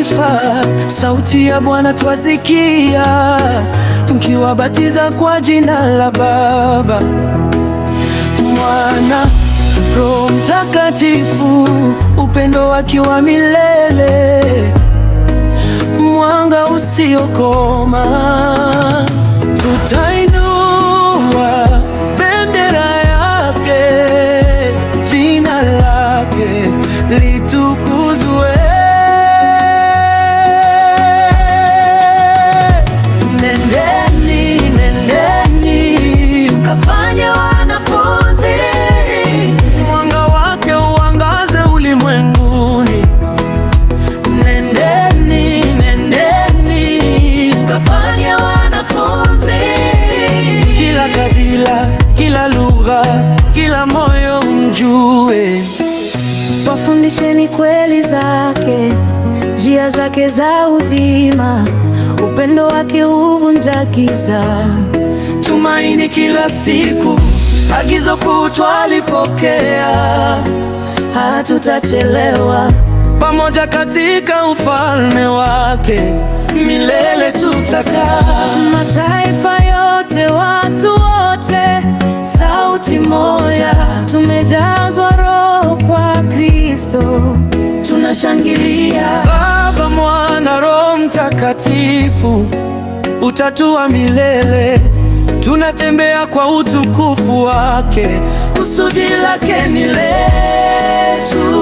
mataifa, sauti ya Bwana twasikia, mkiwabatiza kwa jina la Baba, Mwana, Roho Mtakatifu, upendo wake wa milele, mwanga usiokoma. Tutainua bendera yake, jina lake litukuzwe. Nendeni, nendeni mkafanye wanafunzi, mwanga wake uangaze ulimwenguni. Nendeni, nendeni mkafanye wanafunzi, kila kabila, kila lugha, kila moyo mjue. Wafundisheni kweli zake, njia zake za uzima, upendo wake huvunja giza. Tumaini kila siku, agizo kuu twalipokea, hatutachelewa. pamoja katika ufalme wake, milele tutakaa. Mataifa yote, watu wote, sauti moja, tumejazwa Roho kwa Kristo, tunashangilia. Baba, Mwana, Roho Mtakatifu, utatu wa milele, tunatembea kwa utukufu wake, kusudi lake ni letu.